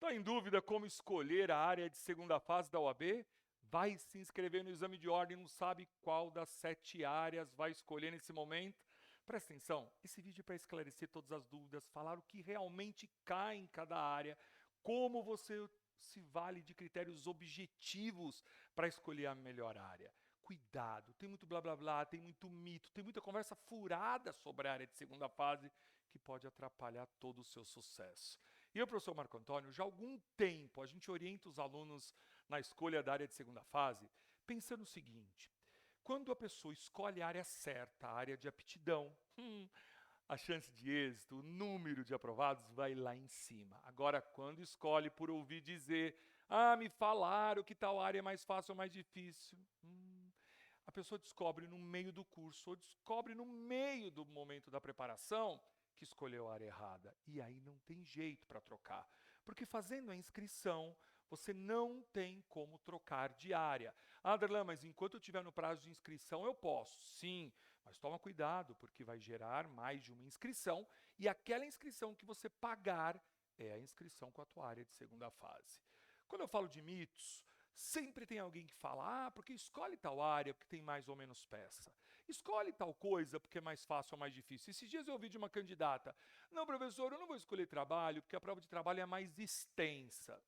Está em dúvida como escolher a área de segunda fase da OAB? Vai se inscrever no exame de ordem, não sabe qual das 7 áreas vai escolher nesse momento? Presta atenção, esse vídeo é para esclarecer todas as dúvidas, falar o que realmente cai em cada área, como você se vale de critérios objetivos para escolher a melhor área. Cuidado, tem muito blá blá blá, tem muito mito, tem muita conversa furada sobre a área de segunda fase que pode atrapalhar todo o seu sucesso. E eu, professor Marco Antônio, já há algum tempo a gente orienta os alunos na escolha da área de segunda fase, pensando o seguinte: quando a pessoa escolhe a área certa, a área de aptidão, a chance de êxito, o número de aprovados vai lá em cima. Agora, quando escolhe por ouvir dizer, me falaram que tal área é mais fácil ou mais difícil, a pessoa descobre no meio do curso ou descobre no meio do momento da preparação que escolheu a área errada. E aí não tem jeito para trocar. Porque fazendo a inscrição, você não tem como trocar de área. Darlan, mas enquanto eu estiver no prazo de inscrição, eu posso. Sim, mas toma cuidado, porque vai gerar mais de uma inscrição e aquela inscrição que você pagar é a inscrição com a tua área de segunda fase. Quando eu falo de mitos, sempre tem alguém que fala, porque escolhe tal área porque tem mais ou menos peça. Escolhe tal coisa porque é mais fácil ou mais difícil. Esses dias eu ouvi de uma candidata, não, professor, eu não vou escolher trabalho porque a prova de trabalho é mais extensa.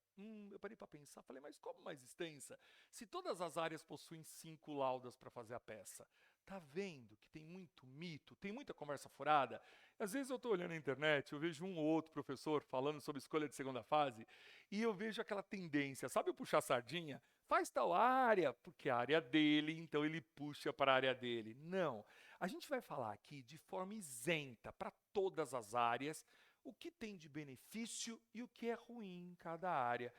Eu parei para pensar, falei, mas como mais extensa? Se todas as áreas possuem 5 laudas para fazer a peça. Tá vendo que tem muito mito, tem muita conversa furada? Às vezes eu estou olhando na internet, eu vejo um ou outro professor falando sobre escolha de segunda fase e eu vejo aquela tendência, sabe o puxar sardinha? Faz tal área, porque é a área dele, então ele puxa para a área dele. Não, a gente vai falar aqui de forma isenta para todas as áreas, o que tem de benefício e o que é ruim em cada área.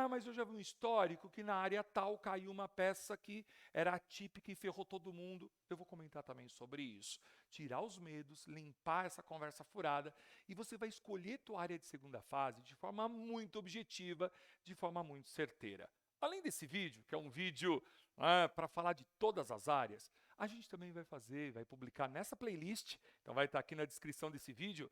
Mas eu já vi um histórico que na área tal caiu uma peça que era atípica e ferrou todo mundo. Eu vou comentar também sobre isso. Tirar os medos, limpar essa conversa furada e você vai escolher tua área de segunda fase de forma muito objetiva, de forma muito certeira. Além desse vídeo, que é um vídeo para falar de todas as áreas, a gente também vai publicar nessa playlist, então vai estar aqui na descrição desse vídeo,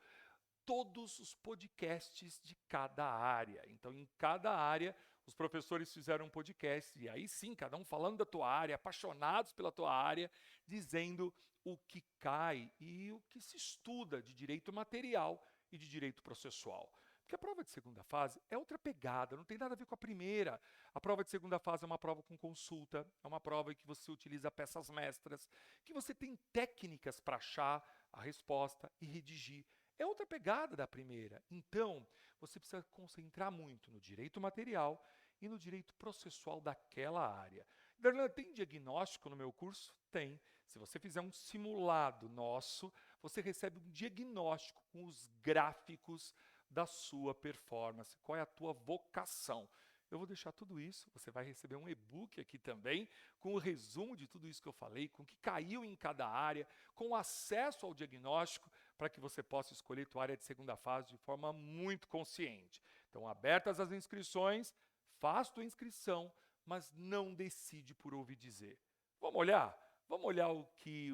todos os podcasts de cada área. Então, em cada área, os professores fizeram um podcast, e aí sim, cada um falando da tua área, apaixonados pela tua área, dizendo o que cai e o que se estuda de direito material e de direito processual. Porque a prova de segunda fase é outra pegada, não tem nada a ver com a primeira. A prova de segunda fase é uma prova com consulta, é uma prova em que você utiliza peças mestras, que você tem técnicas para achar a resposta e redigir. É outra pegada da primeira. Então, você precisa concentrar muito no direito material e no direito processual daquela área. Darlan, tem diagnóstico no meu curso? Tem. Se você fizer um simulado nosso, você recebe um diagnóstico com os gráficos da sua performance. Qual é a tua vocação? Eu vou deixar tudo isso, você vai receber um e-book aqui também, com o resumo de tudo isso que eu falei, com o que caiu em cada área, com acesso ao diagnóstico, para que você possa escolher tua área de segunda fase de forma muito consciente. Então, abertas as inscrições, faz tua inscrição, mas não decide por ouvir dizer. Vamos olhar? Vamos olhar o que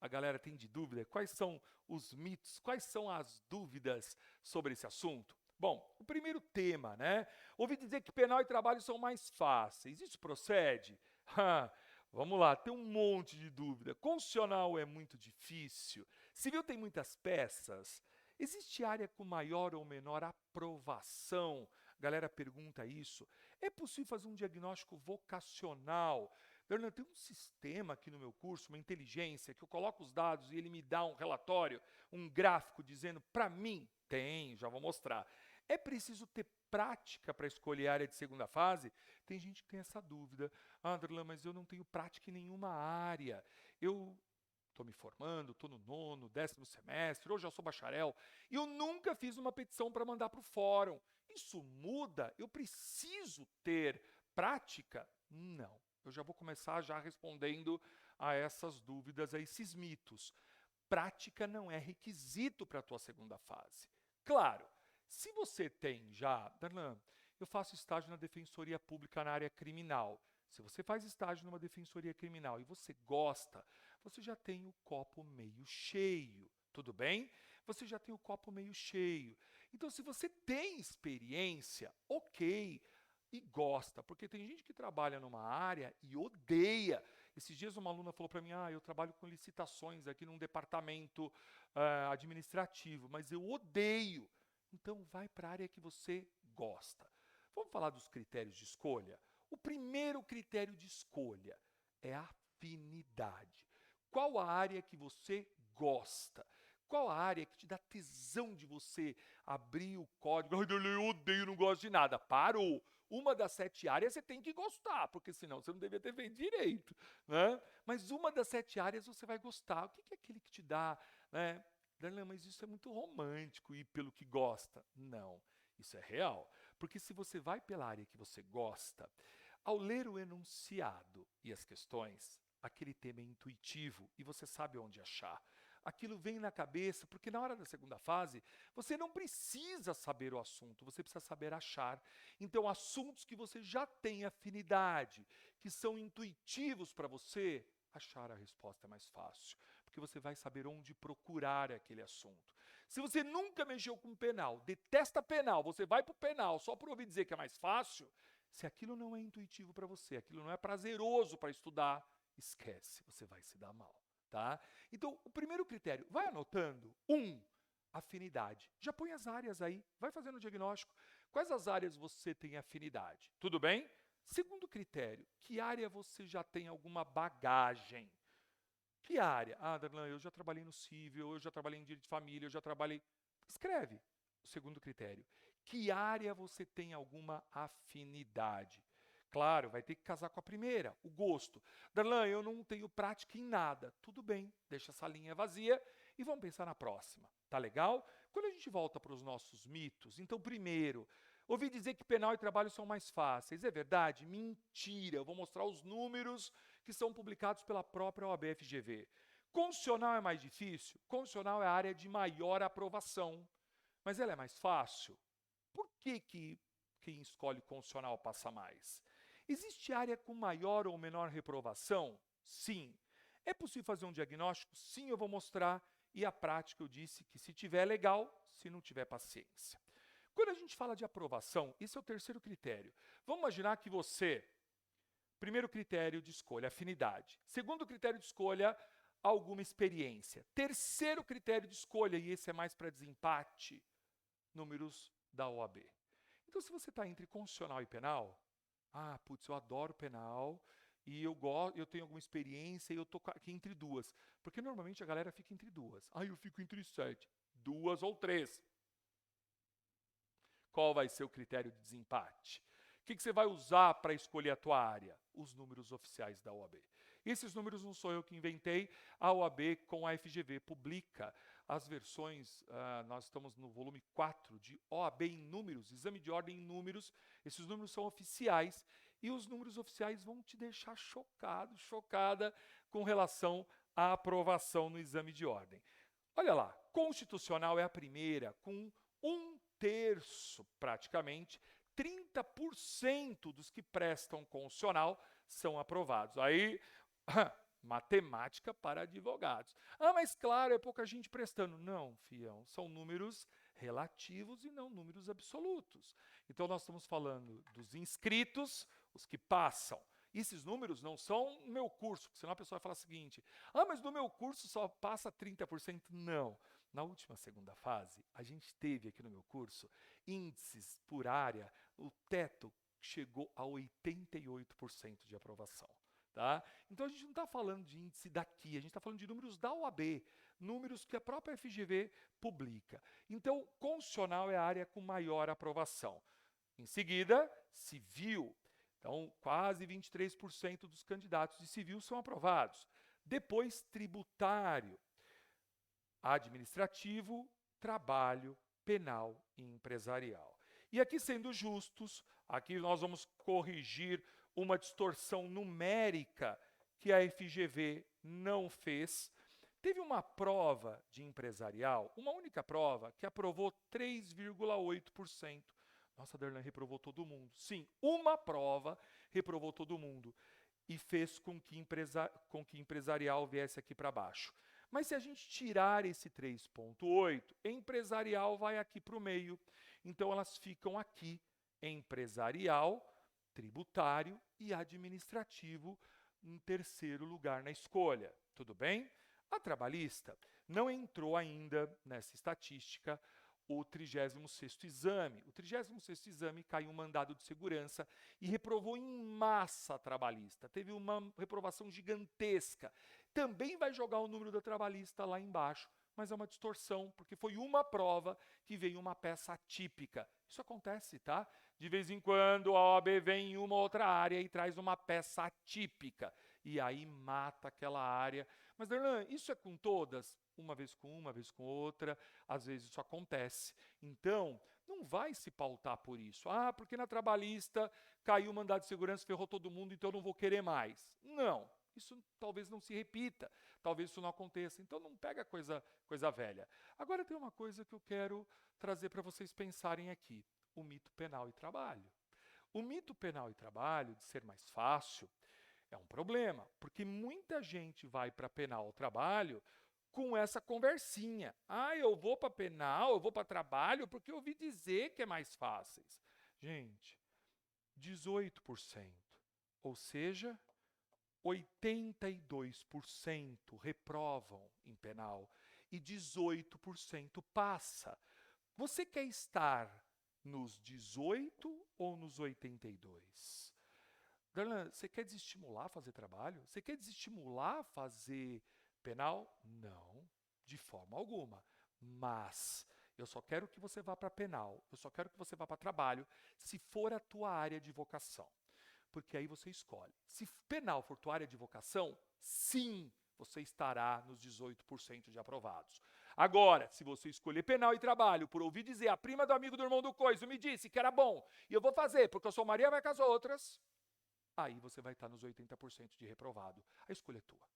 a galera tem de dúvida? Quais são os mitos? Quais são as dúvidas sobre esse assunto? Bom, o primeiro tema, né? Ouvi dizer que penal e trabalho são mais fáceis. Isso procede? Vamos lá, tem um monte de dúvida. Constitucional é muito difícil. Civil tem muitas peças. Existe área com maior ou menor aprovação? A galera pergunta isso. É possível fazer um diagnóstico vocacional? Darlan, tem um sistema aqui no meu curso, uma inteligência, que eu coloco os dados e ele me dá um relatório, um gráfico dizendo para mim. Tem, já vou mostrar. É preciso ter prática para escolher a área de segunda fase? Tem gente que tem essa dúvida. Darlan, mas eu não tenho prática em nenhuma área. Eu estou me formando, estou no 9º, 10º semestre, hoje já sou bacharel, e eu nunca fiz uma petição para mandar para o fórum. Isso muda? Eu preciso ter prática? Não. Eu já vou começar já respondendo a essas dúvidas, a esses mitos. Prática não é requisito para a tua segunda fase. Claro, se você tem já, Darlan, eu faço estágio na Defensoria Pública na área criminal. Se você faz estágio numa defensoria criminal e você gosta, você já tem o copo meio cheio, tudo bem? você já tem o copo meio cheio. Então, se você tem experiência, ok, e gosta, porque tem gente que trabalha numa área e odeia. Esses dias uma aluna falou para mim, eu trabalho com licitações aqui num departamento administrativo, mas eu odeio. Então, vai para a área que você gosta. Vamos falar dos critérios de escolha? O primeiro critério de escolha é a afinidade. Qual a área que você gosta? Qual a área que te dá tesão de você abrir o código? Ai, eu odeio, não gosto de nada. Parou! Uma das 7 áreas você tem que gostar, porque senão você não devia ter feito direito, né? Mas uma das 7 áreas você vai gostar. O que é aquele que te dá, né? Darlan, mas isso é muito romântico, ir pelo que gosta. Não, isso é real. Porque se você vai pela área que você gosta, ao ler o enunciado e as questões, aquele tema é intuitivo e você sabe onde achar. Aquilo vem na cabeça, porque na hora da segunda fase, você não precisa saber o assunto, você precisa saber achar. Então, assuntos que você já tem afinidade, que são intuitivos para você, achar a resposta é mais fácil, porque você vai saber onde procurar aquele assunto. Se você nunca mexeu com penal, detesta penal, você vai para o penal só por ouvir dizer que é mais fácil, se aquilo não é intuitivo para você, aquilo não é prazeroso para estudar, esquece, você vai se dar mal. Tá? Então, o primeiro critério, vai anotando. 1, afinidade. Já põe as áreas aí, vai fazendo o diagnóstico. Quais as áreas você tem afinidade? Tudo bem? Segundo critério, que área você já tem alguma bagagem? Que área? Darlan, eu já trabalhei no civil, eu já trabalhei em direito de família, eu já trabalhei... Escreve o segundo critério. Que área você tem alguma afinidade? Claro, vai ter que casar com a primeira, o gosto. Darlan, eu não tenho prática em nada. Tudo bem, deixa essa linha vazia e vamos pensar na próxima. Tá legal? Quando a gente volta para os nossos mitos, então primeiro, ouvi dizer que penal e trabalho são mais fáceis. É verdade? Mentira. Eu vou mostrar os números que são publicados pela própria OAB FGV. Constitucional é mais difícil? Constitucional é a área de maior aprovação. Mas ela é mais fácil? Por que quem escolhe constitucional passa mais? Existe área com maior ou menor reprovação? Sim. É possível fazer um diagnóstico? Sim, eu vou mostrar. E a prática eu disse que se tiver legal, se não tiver paciência. Quando a gente fala de aprovação, esse é o terceiro critério. Vamos imaginar que você, primeiro critério de escolha, afinidade. Segundo critério de escolha, alguma experiência. Terceiro critério de escolha, e esse é mais para desempate, números da OAB. Então, se você está entre constitucional e penal, putz, eu adoro penal e eu tenho alguma experiência e eu estou aqui entre duas. Porque normalmente a galera fica entre duas. Eu fico entre 7. 2 ou 3. Qual vai ser o critério de desempate? O que você vai usar para escolher a tua área? Os números oficiais da OAB. Esses números não sou eu que inventei, a OAB com a FGV publica as versões, nós estamos no volume 4 de OAB em números, exame de ordem em números, esses números são oficiais e os números oficiais vão te deixar chocado, chocada com relação à aprovação no exame de ordem. Olha lá, constitucional é a primeira, com 1/3 praticamente, 30% dos que prestam constitucional são aprovados. Aí, matemática para advogados. Mas claro, é pouca gente prestando. Não, fião, são números relativos e não números absolutos. Então nós estamos falando dos inscritos, os que passam. Esses números não são no meu curso, porque senão a pessoa vai falar o seguinte, mas no meu curso só passa 30%. Não. Na última segunda fase, a gente teve aqui no meu curso índices por área, o teto chegou a 88% de aprovação. Tá? Então a gente não está falando de índice daqui, a gente está falando de números da OAB, números que a própria FGV publica. Então, constitucional é a área com maior aprovação. Em seguida, civil. Então, quase 23% dos candidatos de civil são aprovados. Depois, tributário, administrativo, trabalho, penal e empresarial. E aqui, sendo justos, aqui nós vamos corrigir uma distorção numérica que a FGV não fez. Teve uma prova de empresarial, uma única prova, que aprovou 3,8%. Nossa, Darlan, reprovou todo mundo. Sim, uma prova reprovou todo mundo e fez com que empresarial viesse aqui para baixo. Mas se a gente tirar esse 3,8, empresarial vai aqui para o meio. Então, elas ficam aqui, empresarial, tributário e administrativo, em terceiro lugar na escolha. Tudo bem? A trabalhista não entrou ainda nessa estatística o 36º exame. O 36º exame caiu um mandado de segurança e reprovou em massa a trabalhista. Teve uma reprovação gigantesca. Também vai jogar o número da trabalhista lá embaixo, mas é uma distorção, porque foi uma prova que veio uma peça atípica. Isso acontece, tá? De vez em quando a OAB vem em uma outra área e traz uma peça atípica. E aí mata aquela área. Mas, Darlan, isso é com todas? Uma vez com uma vez com outra. Às vezes isso acontece. Então, não vai se pautar por isso. Ah, porque na trabalhista caiu o mandado de segurança, ferrou todo mundo, então eu não vou querer mais. Não. Isso talvez não se repita, talvez isso não aconteça. Então não pega coisa velha. Agora tem uma coisa que eu quero trazer para vocês pensarem aqui. O mito penal e trabalho. O mito penal e trabalho, de ser mais fácil, é um problema, porque muita gente vai para penal ou trabalho com essa conversinha. Ah, eu vou para penal, eu vou para trabalho, porque eu ouvi dizer que é mais fáceis. Gente, 18%, ou seja, 82% reprovam em penal e 18% passa. Você quer estar nos 18 ou nos 82? Darlan, você quer desestimular a fazer trabalho? Você quer desestimular a fazer penal? Não, de forma alguma. Mas eu só quero que você vá para penal, eu só quero que você vá para trabalho, se for a tua área de vocação. Porque aí você escolhe. Se penal for tua área de vocação, sim, você estará nos 18% de aprovados. Agora, se você escolher penal e trabalho, por ouvir dizer, a prima do amigo do irmão do coiso me disse que era bom, e eu vou fazer porque eu sou Maria vai com as outras, aí você vai estar nos 80% de reprovado. A escolha é tua.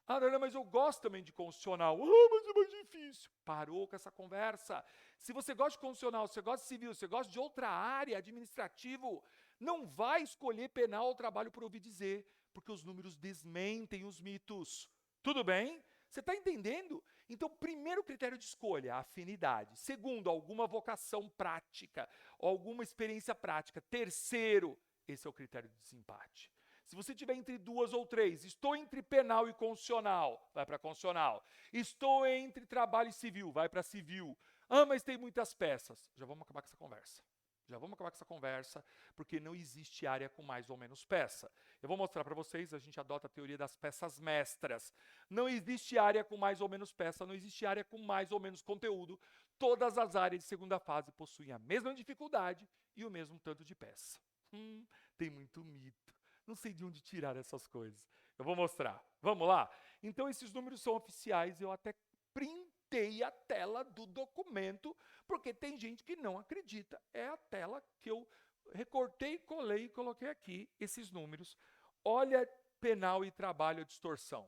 Ah, não, mas eu gosto também de constitucional. Ah, mas é mais difícil. Parou com essa conversa. Se você gosta de constitucional, se você gosta de civil, se você gosta de outra área, administrativo, não vai escolher penal ou trabalho por ouvir dizer, porque os números desmentem os mitos. Tudo bem? Você está entendendo? Então, primeiro critério de escolha, a afinidade. Segundo, alguma vocação prática, alguma experiência prática. Terceiro, esse é o critério de desempate. Se você tiver entre duas ou três, estou entre penal e constitucional, vai para constitucional. Estou entre trabalho e civil, vai para civil. Ah, mas tem muitas peças. Já vamos acabar com essa conversa. Já vamos acabar com essa conversa, porque não existe área com mais ou menos peça. Eu vou mostrar para vocês, a gente adota a teoria das peças mestras. Não existe área com mais ou menos peça, não existe área com mais ou menos conteúdo. Todas as áreas de segunda fase possuem a mesma dificuldade e o mesmo tanto de peça. Tem muito mito. Não sei de onde tirar essas coisas. Eu vou mostrar. Vamos lá? Então, esses números são oficiais. Eu até printei a tela do documento, porque tem gente que não acredita. É a tela que eu recortei, colei e coloquei aqui, esses números. Olha, penal e trabalho, a distorção.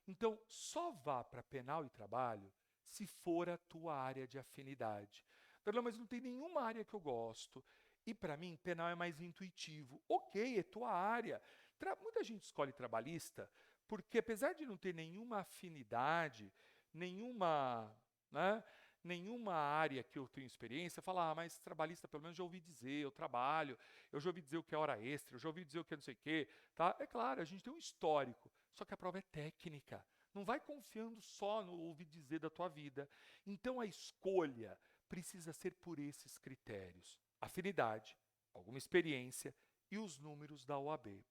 Então, só vá para penal e trabalho se for a tua área de afinidade. Mas não tem nenhuma área que eu gosto. E para mim, penal é mais intuitivo. Ok, é tua área. Muita gente escolhe trabalhista porque, apesar de não ter nenhuma afinidade, nenhuma área que eu tenho experiência, fala, mas trabalhista pelo menos já ouvi dizer, eu trabalho, eu já ouvi dizer o que é hora extra, eu já ouvi dizer o que é não sei o quê. Tá? É claro, a gente tem um histórico, só que a prova é técnica. Não vai confiando só no ouvir dizer da tua vida. Então a escolha precisa ser por esses critérios. Afinidade, alguma experiência e os números da OAB.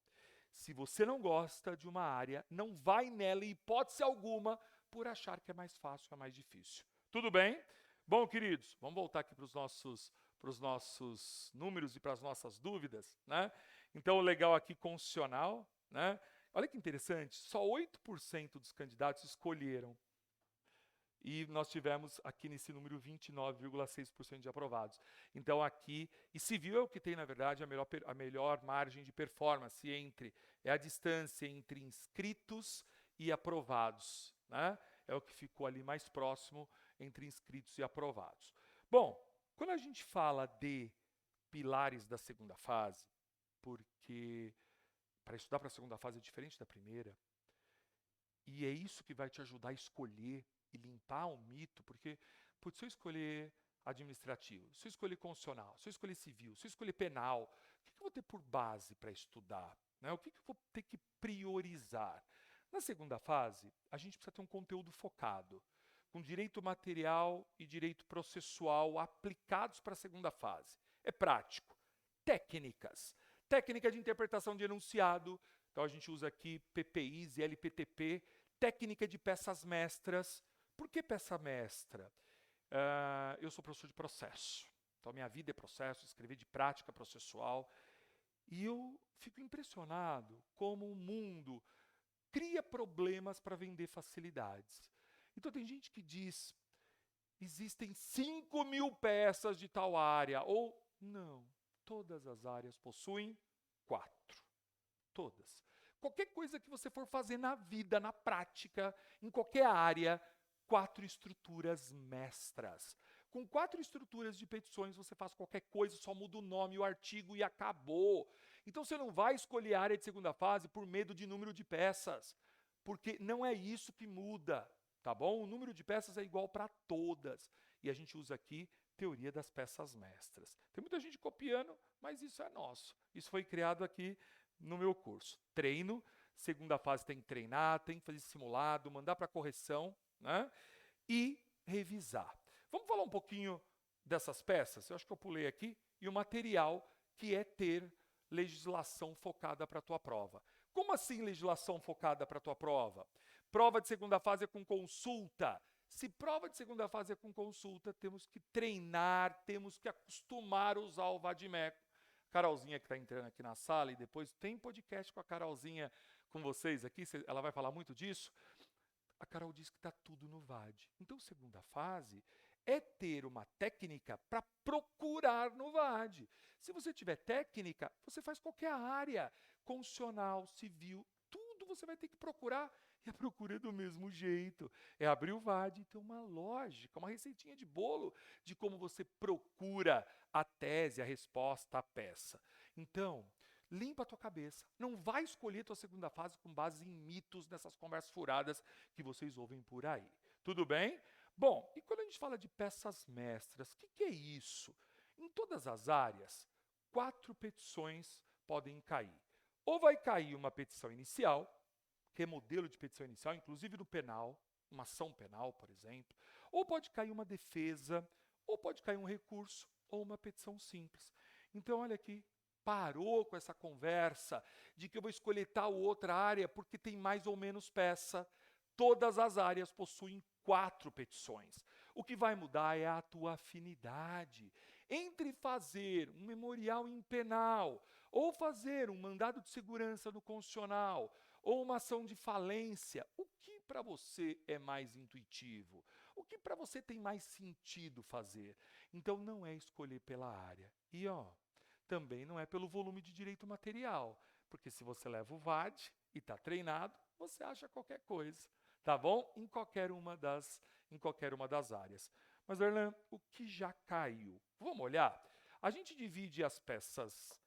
Se você não gosta de uma área, não vai nela em hipótese alguma por achar que é mais fácil, é mais difícil. Tudo bem? Bom, queridos, vamos voltar aqui para os nossos números e para as nossas dúvidas, né? Então, o legal aqui, constitucional, né? Olha que interessante, só 8% dos candidatos escolheram. E nós tivemos aqui nesse número 29,6% de aprovados. Então aqui, e civil é o que tem, na verdade, a melhor margem de performance é a distância entre inscritos e aprovados, né? É o que ficou ali mais próximo entre inscritos e aprovados. Bom, quando a gente fala de pilares da segunda fase, porque para estudar para a segunda fase é diferente da primeira, E é isso que vai te ajudar a escolher e limpar o mito, porque putz, se eu escolher administrativo, se eu escolher constitucional, se eu escolher civil, se eu escolher penal, o que eu vou ter por base para estudar? Né? O que eu vou ter que priorizar? Na segunda fase, a gente precisa ter um conteúdo focado, com direito material e direito processual aplicados para a segunda fase. É prático. Técnicas. Técnica de interpretação de enunciado. Então a gente usa aqui PPIs e LPTP. Técnica de peças mestras. Por que peça mestra? Eu sou professor de processo. Então minha vida é processo, escrever de prática processual. E eu fico impressionado como o mundo cria problemas para vender facilidades. Então tem gente que diz, existem 5.000 peças de tal área, ou não, todas as áreas possuem 4. Todas. Qualquer coisa que você for fazer na vida, na prática, em qualquer área, 4 estruturas mestras. Com 4 estruturas de petições, você faz qualquer coisa, só muda o nome e o artigo e acabou. Então você não vai escolher a área de segunda fase por medo de número de peças, porque não é isso que muda, tá bom? O número de peças é igual para todas. E a gente usa aqui teoria das peças mestras. Tem muita gente copiando, mas isso é nosso. Isso foi criado aqui no meu curso. Treino, segunda fase tem que treinar, tem que fazer simulado, mandar para correção, né? E revisar. Vamos falar um pouquinho dessas peças? Eu acho que eu pulei aqui. E o material, que é ter legislação focada para a tua prova. Como assim legislação focada para a tua prova? Prova de segunda fase é com consulta. Se prova de segunda fase é com consulta, temos que treinar, temos que acostumar a usar o vadimeco. Carolzinha que está entrando aqui na sala, e depois tem podcast com a Carolzinha com vocês aqui, ela vai falar muito disso. A Carol diz que está tudo no VAD. Então, segunda fase é ter uma técnica para procurar no VAD. Se você tiver técnica, você faz qualquer área, constitucional, civil, tudo você vai ter que procurar. E a procura é do mesmo jeito. É abrir o VAD e ter uma lógica, uma receitinha de bolo de como você procura a tese, a resposta, a peça. Então, limpa a tua cabeça. Não vai escolher tua segunda fase com base em mitos dessas conversas furadas que vocês ouvem por aí. Tudo bem? Bom, e quando a gente fala de peças mestras, o que é isso? Em todas as áreas, 4 petições podem cair. Ou vai cair uma petição inicial, que é modelo de petição inicial, inclusive no penal, uma ação penal, por exemplo. Ou pode cair uma defesa, ou pode cair um recurso, ou uma petição simples. Então, olha aqui, parou com essa conversa de que eu vou escolher tal ou outra área porque tem mais ou menos peça. Todas as áreas possuem 4 petições. O que vai mudar é a tua afinidade entre fazer um memorial em penal, ou fazer um mandado de segurança no constitucional, ou uma ação de falência. O que para você é mais intuitivo? O que para você tem mais sentido fazer? Então não é escolher pela área. E também não é pelo volume de direito material, porque se você leva o VAD e está treinado, você acha qualquer coisa, tá bom? Em qualquer uma das áreas. Mas, Erlan, o que já caiu? Vamos olhar? A gente divide as peças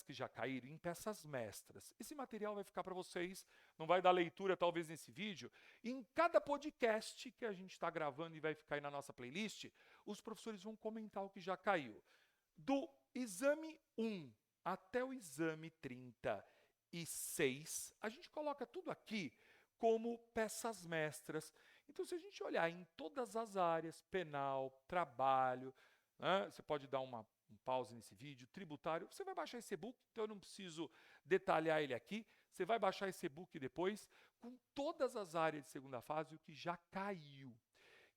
que já caíram em peças mestras. Esse material vai ficar para vocês, não vai dar leitura talvez nesse vídeo. E em cada podcast que a gente está gravando e vai ficar aí na nossa playlist, os professores vão comentar o que já caiu. Do exame 1 até o exame 36, a gente coloca tudo aqui como peças mestras. Então, se a gente olhar em todas as áreas, penal, trabalho, né, você pode dar um pause nesse vídeo, tributário, você vai baixar esse e-book, então eu não preciso detalhar ele aqui, você vai baixar esse e-book depois, com todas as áreas de segunda fase, o que já caiu.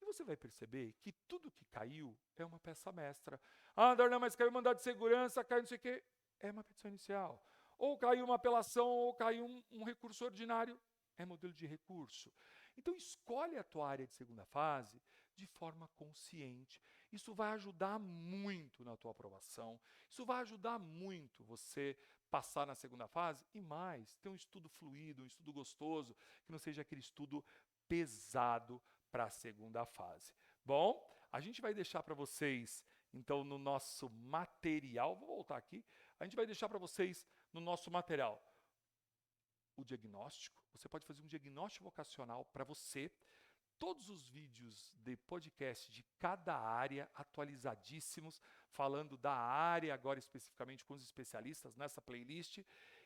E você vai perceber que tudo que caiu é uma peça mestra. Ah, Darlan, mas caiu mandado de segurança, caiu não sei o quê. É uma petição inicial. Ou caiu uma apelação, ou caiu um recurso ordinário. É modelo de recurso. Então, escolhe a tua área de segunda fase de forma consciente. Isso vai ajudar muito na tua aprovação. Isso vai ajudar muito você passar na segunda fase e mais, ter um estudo fluido, um estudo gostoso, que não seja aquele estudo pesado para a segunda fase. Bom, a gente vai deixar para vocês, então, no nosso material, vou voltar aqui, a gente vai deixar para vocês no nosso material o diagnóstico, você pode fazer um diagnóstico vocacional para você. Todos os vídeos de podcast de cada área atualizadíssimos, falando da área agora especificamente com os especialistas nessa playlist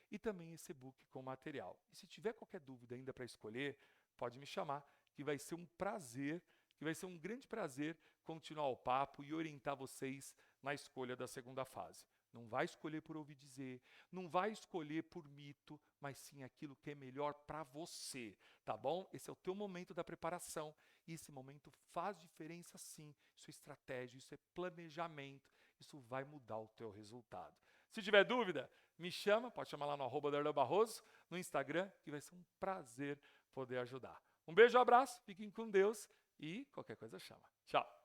e também esse e-book com material. E se tiver qualquer dúvida ainda para escolher, pode me chamar, que vai ser um prazer, que vai ser um grande prazer continuar o papo e orientar vocês na escolha da segunda fase. Não vai escolher por ouvir dizer, não vai escolher por mito, mas sim aquilo que é melhor para você, tá bom? Esse é o teu momento da preparação e esse momento faz diferença sim. Isso é estratégia, isso é planejamento, isso vai mudar o teu resultado. Se tiver dúvida, me chama, pode chamar lá no @darlanbarroso, no Instagram, que vai ser um prazer poder ajudar. Um beijo, um abraço, fiquem com Deus e qualquer coisa chama. Tchau!